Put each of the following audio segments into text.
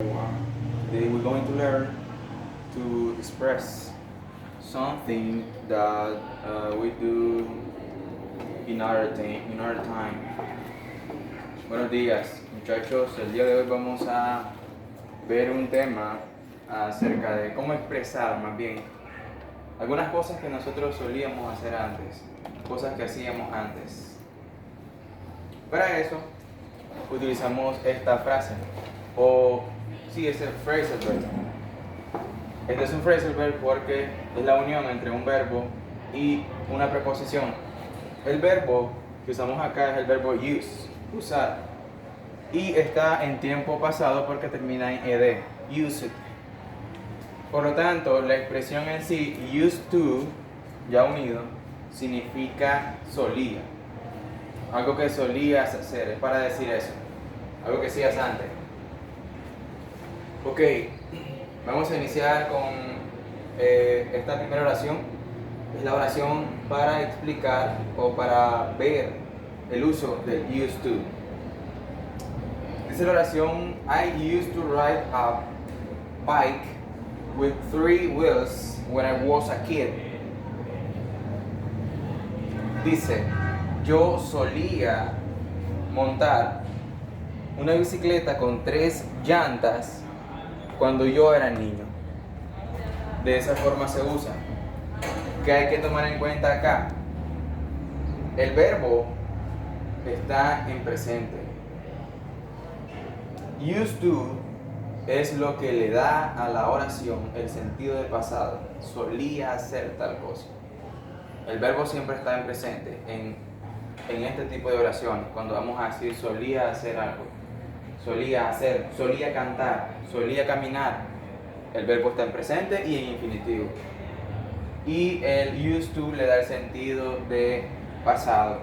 Today we're going to learn to express something that we do in our time. Buenos días, muchachos. El día de hoy vamos a ver un tema acerca de cómo expresar, más bien, algunas cosas que nosotros solíamos hacer antes, cosas que hacíamos antes. Para eso utilizamos esta frase, o sí, es el phrasal verb. Este es un phrasal verb porque es la unión entre un verbo y una preposición. El verbo que usamos acá es el verbo use, usar, y está en tiempo pasado porque termina en ed, used. Por lo tanto, la expresión en sí, used to, ya unido, significa solía. Algo que solías hacer, es para decir eso. Algo que hacías antes. Ok, vamos a iniciar con esta primera oración. Es la oración para explicar o para ver el uso del used to. Dice la oración: I used to ride a bike with 3 wheels when I was a kid. Dice, yo solía montar una bicicleta con 3 llantas cuando yo era niño. De esa forma se usa. ¿Qué hay que tomar en cuenta acá? El verbo está en presente. Used to es lo que le da a la oración el sentido de pasado. Solía hacer tal cosa. El verbo siempre está en presente en este tipo de oraciones. Cuando vamos a decir solía hacer algo, solía hacer, solía cantar, solía caminar, el verbo está en presente y en infinitivo. Y el used to le da el sentido de pasado.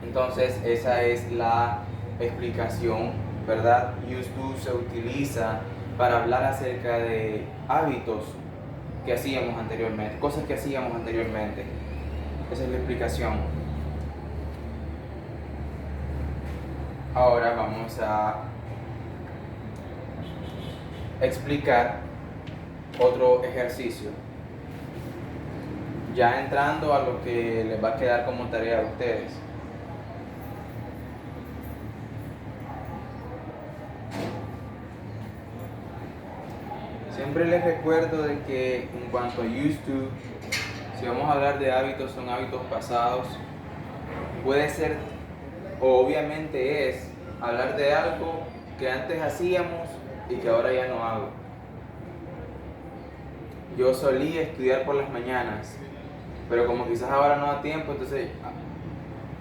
Entonces esa es la explicación, ¿verdad? Used to se utiliza para hablar acerca de hábitos que hacíamos anteriormente, cosas que hacíamos anteriormente. Esa es la explicación. Ahora vamos a explicar otro ejercicio, ya entrando a lo que les va a quedar como tarea a ustedes. Siempre les recuerdo de que en cuanto a used to, si vamos a hablar de hábitos, son hábitos pasados. Puede ser, o obviamente es, hablar de algo que antes hacíamos y que ahora ya no hago. Yo solía estudiar por las mañanas, pero como quizás ahora no da tiempo, entonces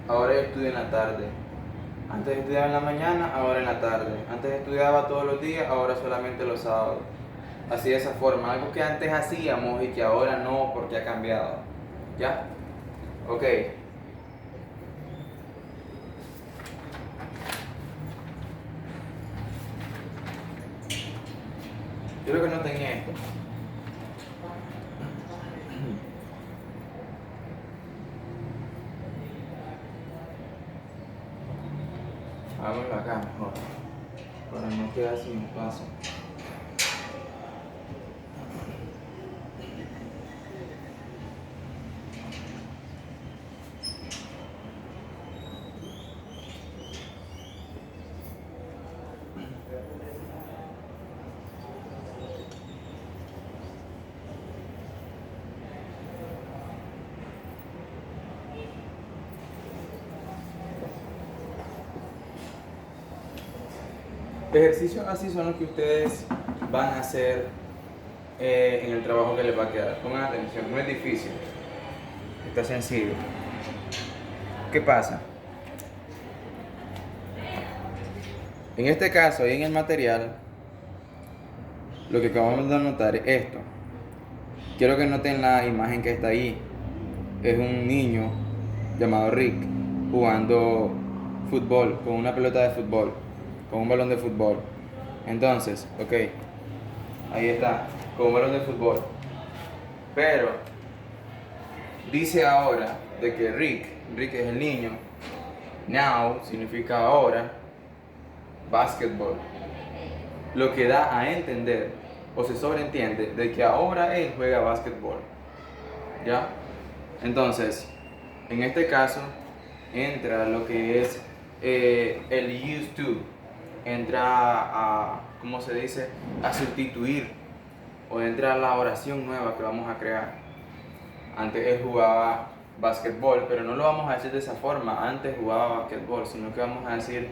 ahora yo estudio en la tarde. Antes estudiaba en la mañana, ahora en la tarde. Antes estudiaba todos los días, ahora solamente los sábados. Así de esa forma, algo que antes hacíamos y que ahora no porque ha cambiado. ¿Ya? Ok. Yo creo que no tenía esto. Hagámoslo acá mejor, para no quedar sin espacio. Ejercicios así son los que ustedes van a hacer en el trabajo que les va a quedar. Pongan atención, no es difícil, está sencillo. ¿Qué pasa? En este caso, ahí en el material, lo que acabamos de anotar es esto. Quiero que noten la imagen que está ahí. Es un niño llamado Rick jugando fútbol con una pelota de fútbol, con un balón de fútbol. Entonces, ok, ahí está, con un balón de fútbol. Pero dice ahora de que Rick es el niño. Now significa ahora, basketball. lo que da a entender o se sobreentiende de que ahora él juega básquetbol. ¿Ya? Entonces, en este caso, entra lo que es el used to, entra a, ¿cómo se dice?, a sustituir, o entra la oración nueva que vamos a crear. Antes él jugaba básquetbol, pero no lo vamos a decir de esa forma, antes jugaba básquetbol, sino que vamos a decir,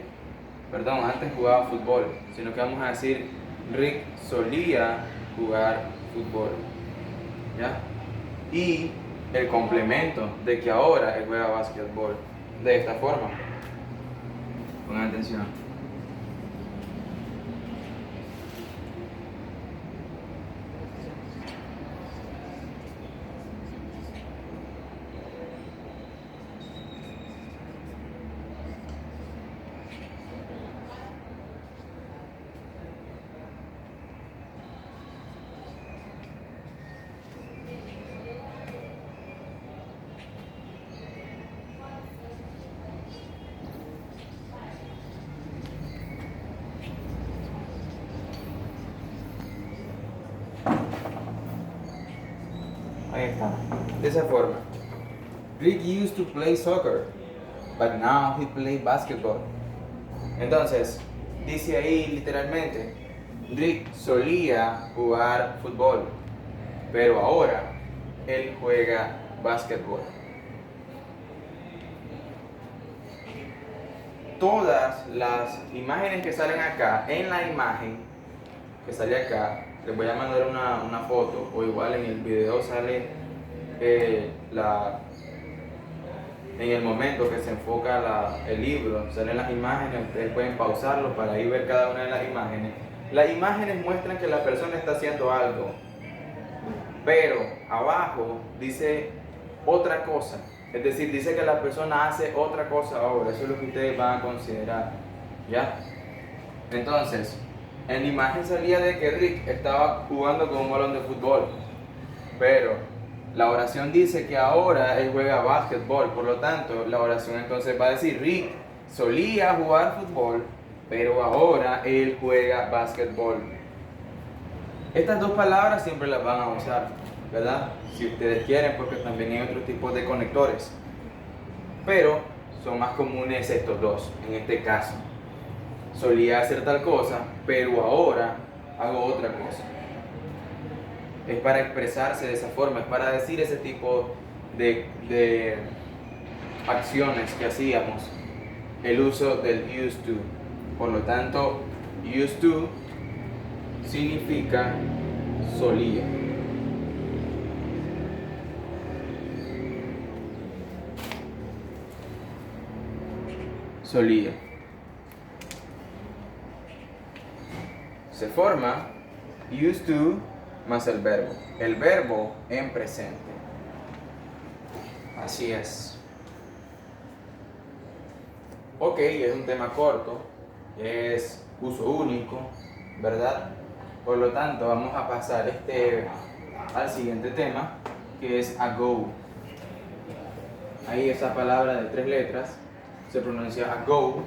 perdón, antes jugaba fútbol, sino que vamos a decir, Rick solía jugar fútbol, ¿ya? Y el complemento de que ahora él juega básquetbol de esta forma. Pongan atención. Ahí está. De esa forma. Rick used to play soccer, but now he plays basketball. Entonces, dice ahí literalmente, Rick solía jugar fútbol, pero ahora él juega básquetbol. Todas las imágenes que salen acá, en la imagen que sale acá, les voy a mandar una foto, o igual en el video sale en el momento que se enfoca el libro, salen las imágenes, ustedes pueden pausarlo para ahí ver cada una de las imágenes. Las imágenes muestran que la persona está haciendo algo, pero abajo dice otra cosa, es decir, dice que la persona hace otra cosa ahora. Eso es lo que ustedes van a considerar, ¿ya? Entonces, en la imagen salía de que Rick estaba jugando con un balón de fútbol, pero la oración dice que ahora él juega básquetbol. Por lo tanto, la oración entonces va a decir, Rick solía jugar fútbol, pero ahora él juega básquetbol. Estas dos palabras siempre las van a usar, ¿verdad? Si ustedes quieren, porque también hay otros tipos de conectores, pero son más comunes estos dos en este caso. Solía hacer tal cosa, pero ahora hago otra cosa. Es para expresarse de esa forma, es para decir ese tipo de acciones que hacíamos. El uso del used to. Por lo tanto, used to significa solía. Solía. Se forma used to más el verbo en presente. Así es. Ok, es un tema corto, es uso único, ¿verdad? Por lo tanto, vamos a pasar al siguiente tema, que es ago. Ahí esa palabra de 3 letras se pronuncia ago.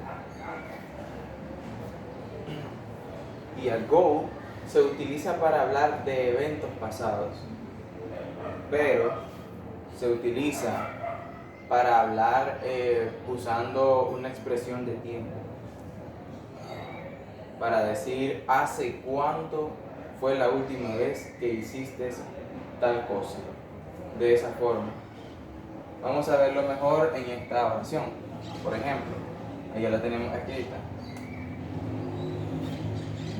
Y ago se utiliza para hablar de eventos pasados, pero se utiliza para hablar usando una expresión de tiempo, para decir hace cuánto fue la última vez que hiciste tal cosa. De esa forma vamos a verlo mejor en esta oración. Por ejemplo, ahí ya la tenemos escrita.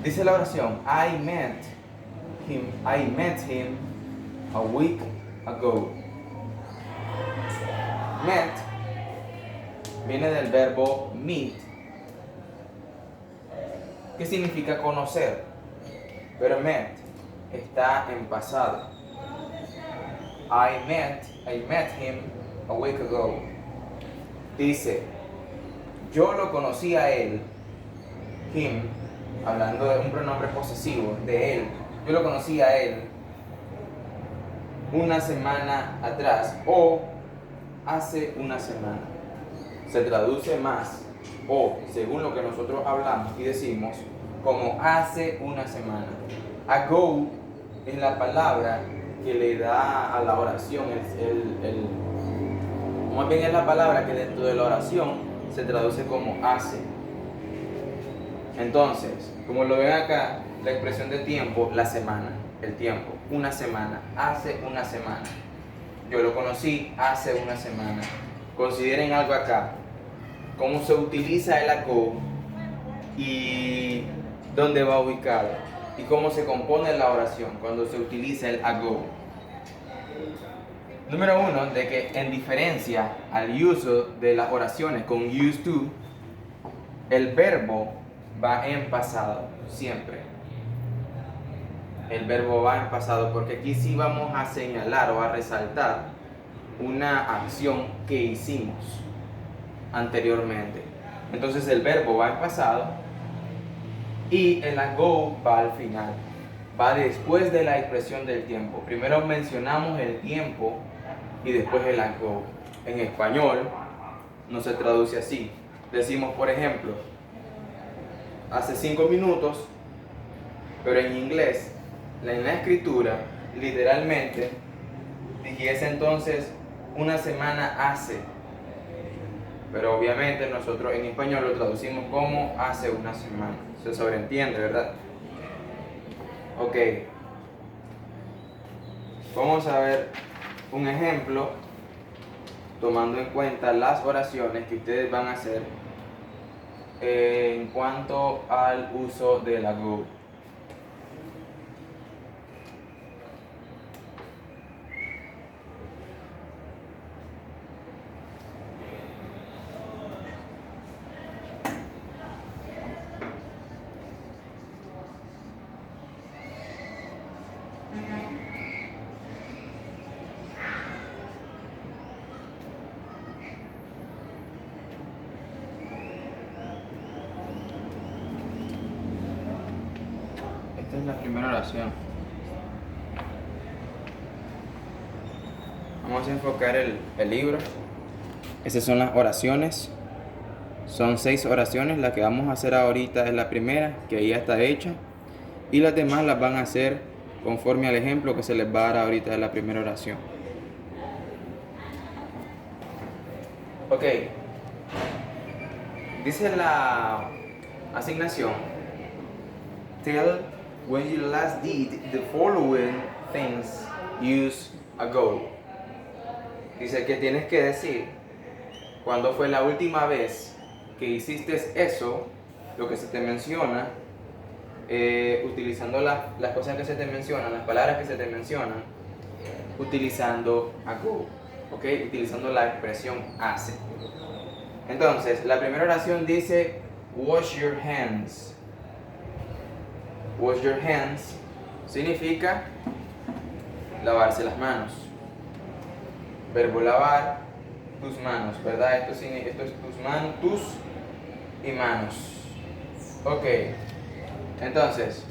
Dice la oración, I met him a week ago. Met viene del verbo meet, que significa conocer, pero met está en pasado. I met him a week ago. Dice, yo lo conocí a él, him, hablando de un pronombre posesivo, de él. Yo lo conocí a él una semana atrás o hace una semana. Se traduce más o, según lo que nosotros hablamos y decimos, como hace una semana. Ago es la palabra que le da a la oración, más bien es la palabra que dentro de la oración se traduce como hace. Entonces, como lo ven acá, la expresión de tiempo, la semana, el tiempo, una semana, hace una semana. Yo lo conocí hace una semana. Consideren algo acá, cómo se utiliza el ago y dónde va ubicado y cómo se compone la oración cuando se utiliza el ago. Número uno, de que en diferencia al uso de las oraciones con used to, el verbo va en pasado, siempre. El verbo va en pasado porque aquí sí vamos a señalar o a resaltar una acción que hicimos anteriormente. Entonces el verbo va en pasado y el ago va al final, va después de la expresión del tiempo. Primero mencionamos el tiempo y después el ago. En español no se traduce así. Decimos, por ejemplo, hace 5 minutos, pero en inglés, en la escritura, literalmente, dijese entonces una semana hace. Pero obviamente nosotros en español lo traducimos como hace una semana. Se sobreentiende, ¿verdad? Ok. Vamos a ver un ejemplo tomando en cuenta las oraciones que ustedes van a hacer en cuanto al uso del ago. Esta es la primera oración. Vamos a enfocar el libro. Esas son las oraciones. Son 6 oraciones. La que vamos a hacer ahorita es la primera, que ya está hecha. Y las demás las van a hacer conforme al ejemplo que se les va a dar ahorita de la primera oración. Ok. Dice la asignación: tell when you last did the following things years ago. Dice que tienes que decir cuándo fue la última vez que hiciste eso, lo que se te menciona, utilizando las cosas que se te mencionan, las palabras que se te mencionan, utilizando ago, ¿ok? Utilizando la expresión hace. Entonces, la primera oración dice wash your hands. Wash your hands significa lavarse las manos. Verbo lavar, tus manos, ¿verdad? Esto es tus y manos. Ok. Entonces,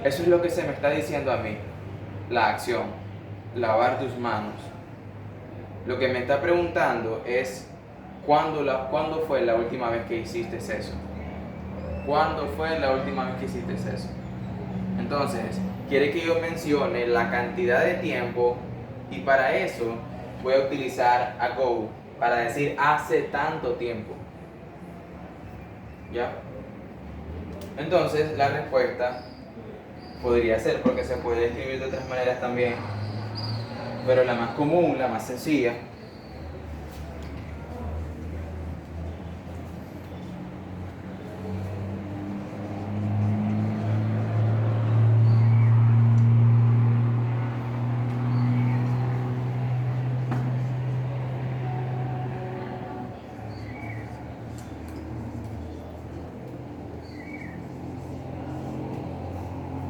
eso es lo que se me está diciendo a mí. La acción, lavar tus manos. Lo que me está preguntando es ¿cuándo fue la última vez que hiciste eso? ¿Cuándo fue la última vez que hiciste eso? Entonces, quiere que yo mencione la cantidad de tiempo y para eso voy a utilizar ago para decir hace tanto tiempo. ¿Ya? Entonces, la respuesta podría ser, porque se puede escribir de otras maneras también, pero la más común, la más sencilla,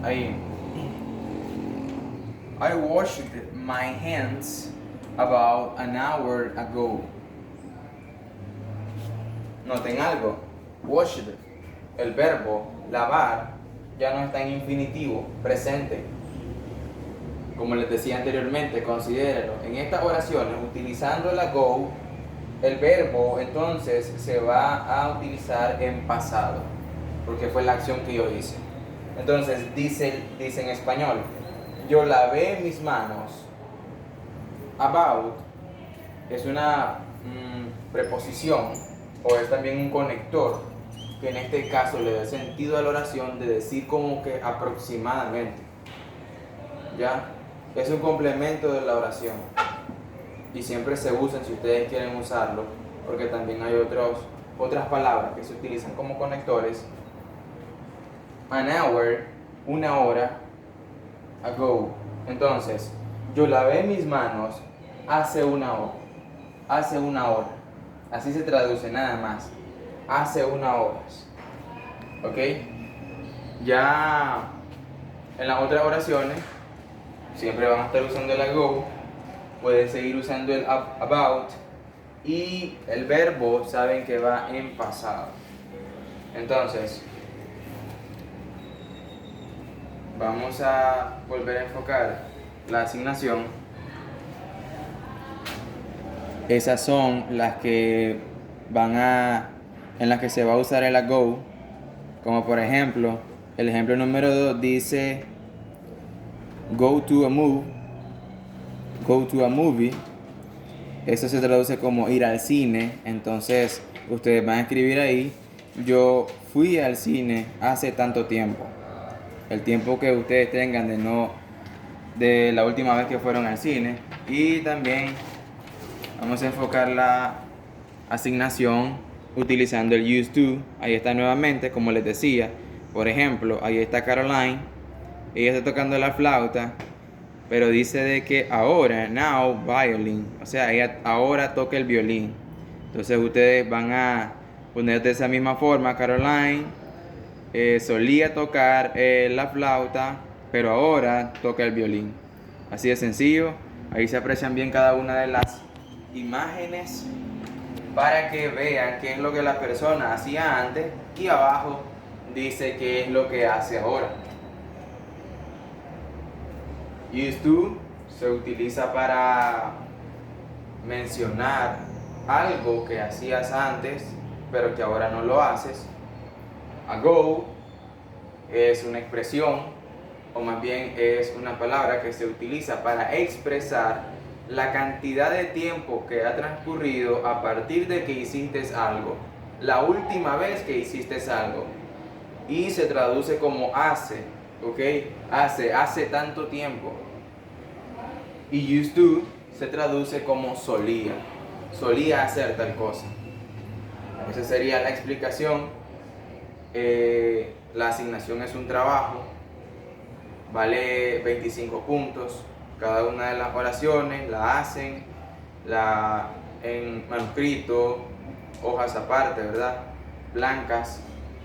ahí. I washed my hands about an hour ago. Noten algo. Washed, el verbo lavar, ya no está en infinitivo, presente. Como les decía anteriormente, considérenlo. En estas oraciones, utilizando el ago, el verbo entonces se va a utilizar en pasado. porque fue la acción que yo hice. Entonces dice en español, yo lavé mis manos. About es una preposición o es también un conector que en este caso le da sentido a la oración de decir como que aproximadamente. ¿Ya? Es un complemento de la oración y siempre se usan si ustedes quieren usarlo, porque también hay otras palabras que se utilizan como conectores. An hour, una hora. Ago. Entonces, yo lavé mis manos hace una hora. Hace una hora. Así se traduce nada más. Hace una hora. ¿Ok? Ya en las otras oraciones siempre van a estar usando el ago. Pueden seguir usando el about. Y el verbo saben que va en pasado. Entonces, vamos a volver a enfocar la asignación. Esas son las que en las que se va a usar el ago. Como por ejemplo, el ejemplo número 2 dice go to a movie. Eso se traduce como ir al cine. Entonces, ustedes van a escribir ahí, yo fui al cine hace tanto tiempo. El tiempo que ustedes tengan de la última vez que fueron al cine. Y también vamos a enfocar la asignación utilizando el used to. Ahí está nuevamente, como les decía. Por ejemplo, ahí está Caroline. Ella está tocando la flauta, pero dice de que ahora, now violin. O sea, ella ahora toca el violín. Entonces ustedes van a poner de esa misma forma, Caroline solía tocar la flauta, pero ahora toca el violín. Así de sencillo. Ahí se aprecian bien cada una de las imágenes para que vean qué es lo que la persona hacía antes y abajo dice qué es lo que hace ahora. Used to se utiliza para mencionar algo que hacías antes pero que ahora no lo haces. Ago es una expresión, o más bien es una palabra que se utiliza para expresar la cantidad de tiempo que ha transcurrido a partir de que hiciste algo, la última vez que hiciste algo, y se traduce como hace, ¿ok? Hace tanto tiempo. Y used to se traduce como solía hacer tal cosa. Esa sería la explicación. La asignación es un trabajo, vale 25 puntos. Cada una de las oraciones la hacen en manuscrito, hojas aparte, ¿verdad? Blancas,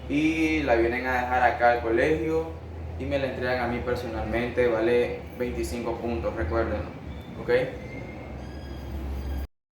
y la vienen a dejar acá al colegio y me la entregan a mí personalmente. Vale 25 puntos, recuerden, ¿ok?